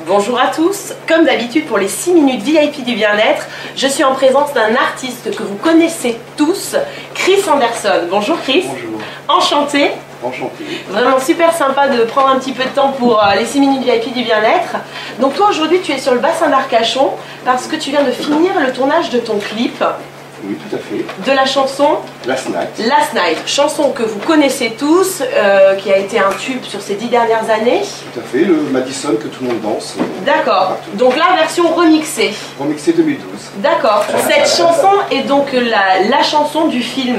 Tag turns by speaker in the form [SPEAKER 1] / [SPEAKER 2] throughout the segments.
[SPEAKER 1] Bonjour à tous, comme d'habitude pour les 6 minutes VIP du bien-être, je suis en présence d'un artiste que vous connaissez tous, Chris Anderson. Bonjour Chris.
[SPEAKER 2] Bonjour.
[SPEAKER 1] Enchanté.
[SPEAKER 2] Enchanté.
[SPEAKER 1] Vraiment super sympa de prendre un petit peu de temps pour les 6 minutes VIP du bien-être. Donc toi aujourd'hui tu es sur le bassin d'Arcachon parce que tu viens de finir le tournage de ton clip.
[SPEAKER 2] Oui, tout à fait.
[SPEAKER 1] De la chanson
[SPEAKER 2] Last Night.
[SPEAKER 1] Last Night, chanson que vous connaissez tous, qui a été un tube sur ces 10 dernières années.
[SPEAKER 2] Tout à fait, le Madison que tout le monde danse.
[SPEAKER 1] D'accord, donc la version remixée.
[SPEAKER 2] Remixé 2012.
[SPEAKER 1] D'accord, cette chanson est donc la chanson du film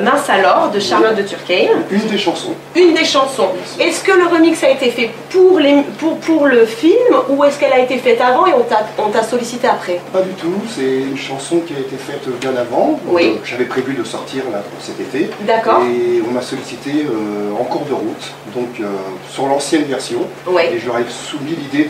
[SPEAKER 1] Mince alors de Charlotte de Turckheim.
[SPEAKER 2] Une des chansons.
[SPEAKER 1] Une des chansons. Est-ce que le remix a été fait pour le film ou est-ce qu'elle a été faite avant et on t'a sollicité après?
[SPEAKER 2] Pas du tout, c'est une chanson qui a été faite bien avant.
[SPEAKER 1] Oui.
[SPEAKER 2] J'avais prévu de sortir là pour cet été.
[SPEAKER 1] D'accord.
[SPEAKER 2] Et on m'a sollicité en cours de route, donc sur l'ancienne version.
[SPEAKER 1] Oui.
[SPEAKER 2] Et je leur ai soumis l'idée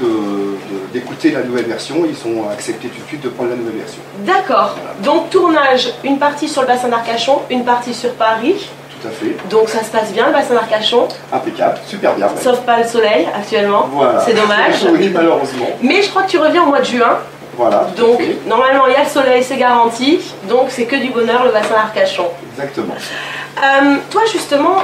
[SPEAKER 2] d'écouter la nouvelle version. Ils ont accepté tout de suite de prendre la nouvelle version.
[SPEAKER 1] D'accord.
[SPEAKER 2] Voilà.
[SPEAKER 1] Donc tournage, une partie sur le bassin d'Arcachon, une partie sur Paris.
[SPEAKER 2] Tout à fait.
[SPEAKER 1] Donc ça se passe bien le bassin d'Arcachon.
[SPEAKER 2] Impeccable, super bien.
[SPEAKER 1] Sauf pas le soleil actuellement.
[SPEAKER 2] Voilà.
[SPEAKER 1] C'est dommage.
[SPEAKER 2] Oui, malheureusement.
[SPEAKER 1] Mais je crois que tu reviens au mois de juin.
[SPEAKER 2] Voilà.
[SPEAKER 1] Donc normalement il y a le soleil, c'est garanti. Donc c'est que du bonheur le bassin d'Arcachon.
[SPEAKER 2] Exactement.
[SPEAKER 1] Toi justement,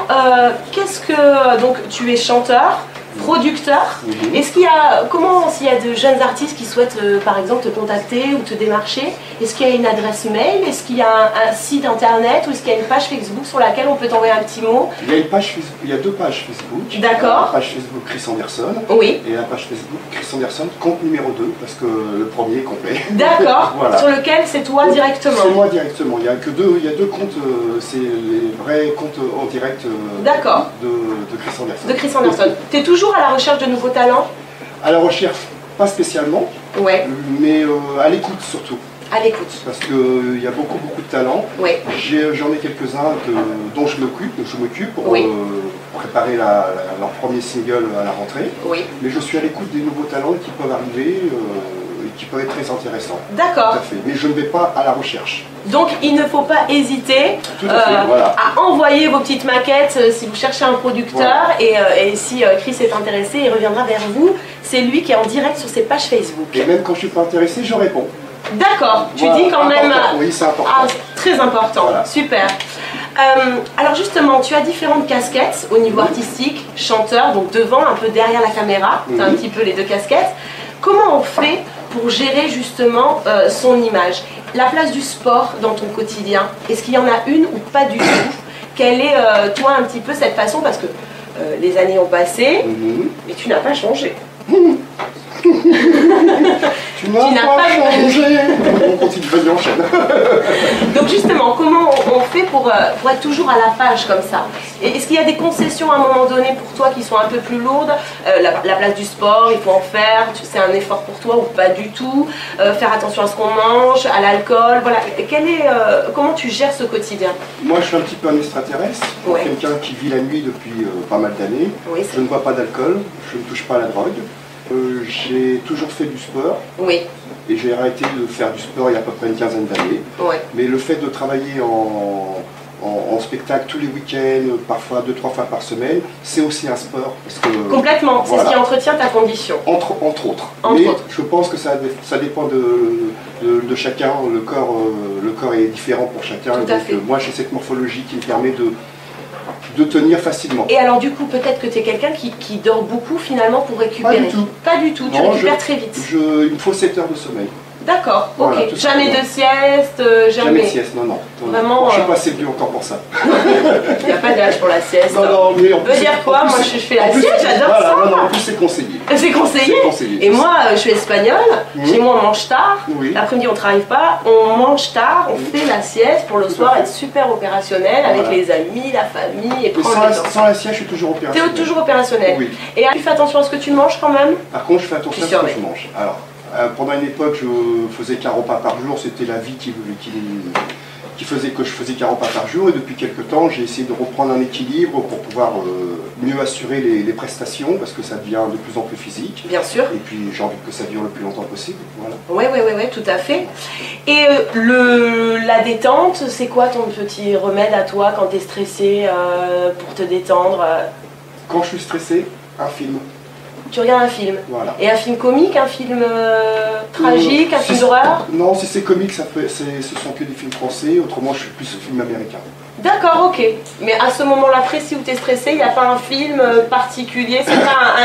[SPEAKER 1] qu'est-ce que donc tu es chanteur, producteur. Est-ce qu'il y a s'il y a de jeunes artistes qui souhaitent par exemple te contacter ou te démarcher, est-ce qu'il y a une adresse mail, est-ce qu'il y a un site internet ou est-ce qu'il y a une page Facebook sur laquelle on peut t'envoyer un petit mot?
[SPEAKER 2] Il y a une page Facebook, il y a deux pages Facebook.
[SPEAKER 1] D'accord.
[SPEAKER 2] La page Facebook Chris Anderson.
[SPEAKER 1] Oui.
[SPEAKER 2] Et la page Facebook Chris Anderson, compte numéro 2, parce que le premier est complet.
[SPEAKER 1] D'accord.
[SPEAKER 2] Voilà.
[SPEAKER 1] Sur lequel c'est toi directement.
[SPEAKER 2] C'est moi directement. Il y a deux comptes, c'est les vrais comptes en direct
[SPEAKER 1] D'accord.
[SPEAKER 2] de Chris Anderson.
[SPEAKER 1] De Chris Anderson. Tu es toujours à la recherche de nouveaux talents?
[SPEAKER 2] À la recherche, pas spécialement,
[SPEAKER 1] Ouais.
[SPEAKER 2] mais à l'écoute surtout.
[SPEAKER 1] À l'écoute.
[SPEAKER 2] Parce qu'il y a beaucoup de talents.
[SPEAKER 1] Oui.
[SPEAKER 2] J'en ai quelques-uns dont je m'occupe pour
[SPEAKER 1] Oui.
[SPEAKER 2] préparer leur premier single à la rentrée.
[SPEAKER 1] Oui.
[SPEAKER 2] Mais je suis à l'écoute des nouveaux talents qui peuvent arriver et qui peuvent être très intéressants.
[SPEAKER 1] D'accord.
[SPEAKER 2] Tout à fait. Mais je ne vais pas à la recherche.
[SPEAKER 1] Donc il ne faut pas hésiter
[SPEAKER 2] Tout à fait, voilà.
[SPEAKER 1] à envoyer vos petites maquettes si vous cherchez un producteur. Voilà. Et si Chris est intéressé, il reviendra vers vous. C'est lui qui est en direct sur ses pages Facebook.
[SPEAKER 2] Et même quand je ne suis pas intéressé, je réponds.
[SPEAKER 1] D'accord, tu
[SPEAKER 2] voilà,
[SPEAKER 1] dis quand même...
[SPEAKER 2] Oui, c'est important.
[SPEAKER 1] Ah, très important, voilà. Super. Alors justement, tu as différentes casquettes au niveau artistique, chanteur, donc devant, un peu derrière la caméra, tu as un petit peu les deux casquettes. Comment on fait pour gérer justement son image? La place du sport dans ton quotidien, est-ce qu'il y en a une ou pas du tout? Quelle est, toi, un petit peu cette façon? Parce que les années ont passé, mais tu n'as pas changé.
[SPEAKER 2] Tu n'as pas changé. On continue, vas-y, enchaîne.
[SPEAKER 1] Donc justement, comment on fait pour être toujours à la page comme ça? Est-ce qu'il y a des concessions à un moment donné pour toi qui sont un peu plus lourdes? La place du sport, il faut en faire, c'est un effort pour toi ou pas du tout? Faire attention à ce qu'on mange, à l'alcool, voilà. Comment tu gères ce quotidien?
[SPEAKER 2] Moi, je suis un petit peu un extraterrestre,
[SPEAKER 1] ouais.
[SPEAKER 2] Quelqu'un qui vit la nuit depuis pas mal d'années.
[SPEAKER 1] Oui,
[SPEAKER 2] je ne bois pas d'alcool, je ne touche pas à la drogue. J'ai toujours fait du sport.
[SPEAKER 1] Oui.
[SPEAKER 2] Et j'ai arrêté de faire du sport il y a à peu près une quinzaine d'années.
[SPEAKER 1] Ouais.
[SPEAKER 2] Mais le fait de travailler en spectacle tous les week-ends, parfois 2-3 fois par semaine, c'est aussi un sport. Parce que,
[SPEAKER 1] complètement,
[SPEAKER 2] voilà.
[SPEAKER 1] C'est ce qui entretient ta condition.
[SPEAKER 2] Entre autres. Mais je pense que ça dépend de chacun. Le corps est différent pour chacun.
[SPEAKER 1] Tout à fait.
[SPEAKER 2] Moi, j'ai cette morphologie qui me permet de tenir facilement.
[SPEAKER 1] Et alors du coup, peut-être que tu es quelqu'un qui dort beaucoup finalement pour récupérer?
[SPEAKER 2] Pas du tout.
[SPEAKER 1] Pas du tout, tu récupères très vite.
[SPEAKER 2] Il me faut 7 heures de sommeil.
[SPEAKER 1] D'accord, ok.
[SPEAKER 2] Voilà,
[SPEAKER 1] Jamais de sieste,
[SPEAKER 2] jamais de sieste, non, non.
[SPEAKER 1] Vraiment,
[SPEAKER 2] je suis pas assez vieux encore pour ça.
[SPEAKER 1] Il n'y a pas d'âge pour la sieste.
[SPEAKER 2] Non, non, mais en plus,
[SPEAKER 1] veut dire quoi? Moi, je fais la sieste, j'adore
[SPEAKER 2] voilà,
[SPEAKER 1] ça.
[SPEAKER 2] Non, non, en plus, c'est conseillé.
[SPEAKER 1] C'est conseillé. Et moi, je suis espagnole. Chez moi, on mange tard.
[SPEAKER 2] Oui.
[SPEAKER 1] L'après-midi, on ne travaille pas. On mange tard, on fait la sieste pour le soir être super opérationnel avec les amis, la famille et prendre le temps.
[SPEAKER 2] Sans la sieste, je suis toujours opérationnel.
[SPEAKER 1] Tu es toujours opérationnel.
[SPEAKER 2] Oui.
[SPEAKER 1] Et tu fais attention à ce que tu manges quand même?
[SPEAKER 2] Par contre, je fais attention à ce que je mange. Alors, pendant une époque, je faisais qu'un repas par jour. C'était la vie qui faisait que je faisais qu'un repas par jour. Et depuis quelques temps, j'ai essayé de reprendre un équilibre pour pouvoir mieux assurer les prestations, parce que ça devient de plus en plus physique.
[SPEAKER 1] Bien sûr.
[SPEAKER 2] Et puis, j'ai envie que ça dure le plus longtemps possible. Voilà.
[SPEAKER 1] Oui, tout à fait. Et la détente, c'est quoi ton petit remède à toi quand tu es stressé pour te détendre?
[SPEAKER 2] Quand je suis stressé, un film.
[SPEAKER 1] Tu regardes un film.
[SPEAKER 2] Voilà.
[SPEAKER 1] Et un film comique, un film tragique, un film d'horreur?
[SPEAKER 2] Non, si c'est comique, ce sont que des films français. Autrement, je suis plus film américain.
[SPEAKER 1] D'accord, ok. Mais à ce moment-là précis où tu es stressé, il n'y a pas un film particulier, c'est pas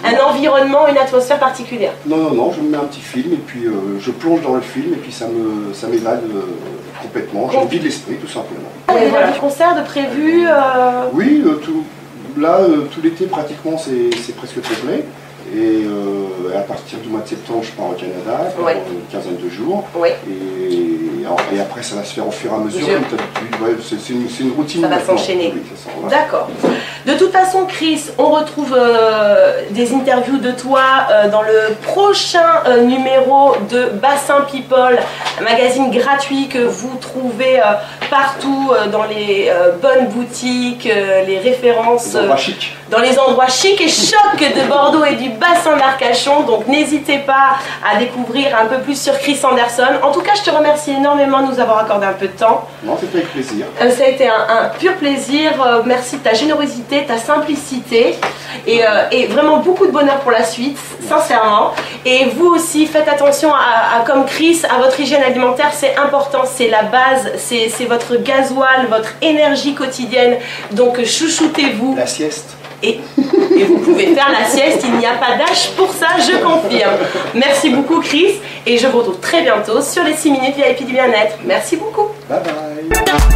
[SPEAKER 1] un environnement, une atmosphère particulière?
[SPEAKER 2] Non, non, non, je me mets un petit film et puis je plonge dans le film et puis ça m'évade complètement. Je me vide l'esprit, tout simplement.
[SPEAKER 1] Et voilà, du concert de prévu
[SPEAKER 2] Oui, tout l'été pratiquement c'est presque complet. Et à partir du mois de septembre, je pars au Canada pour une quinzaine de jours.
[SPEAKER 1] Oui.
[SPEAKER 2] Et après, ça va se faire au fur et à mesure. C'est une routine.
[SPEAKER 1] Ça va s'enchaîner.
[SPEAKER 2] Oui,
[SPEAKER 1] d'accord. De toute façon, Chris, on retrouve des interviews de toi dans le prochain numéro de Bassin People, un magazine gratuit que vous trouvez partout dans les bonnes boutiques, les références dans les endroits chics et chocs de Bordeaux et du bassin d'Arcachon. Donc n'hésitez pas à découvrir un peu plus sur Chris Anderson. En tout cas, je te remercie énormément de nous avoir accordé un peu de temps.
[SPEAKER 2] Non, c'était avec plaisir.
[SPEAKER 1] Ça a été un pur plaisir. Merci de ta générosité, ta simplicité et vraiment beaucoup de bonheur pour la suite, sincèrement. Et vous aussi, faites attention comme Chris, à votre hygiène alimentaire, c'est important, c'est la base, c'est votre gasoil, votre énergie quotidienne. Donc chouchoutez-vous.
[SPEAKER 2] La sieste.
[SPEAKER 1] Et vous pouvez faire la sieste, il n'y a pas d'âge pour ça, je confirme. Merci beaucoup Chris, et je vous retrouve très bientôt sur les 6 minutes VIP du bien-être. Merci beaucoup.
[SPEAKER 2] Bye bye.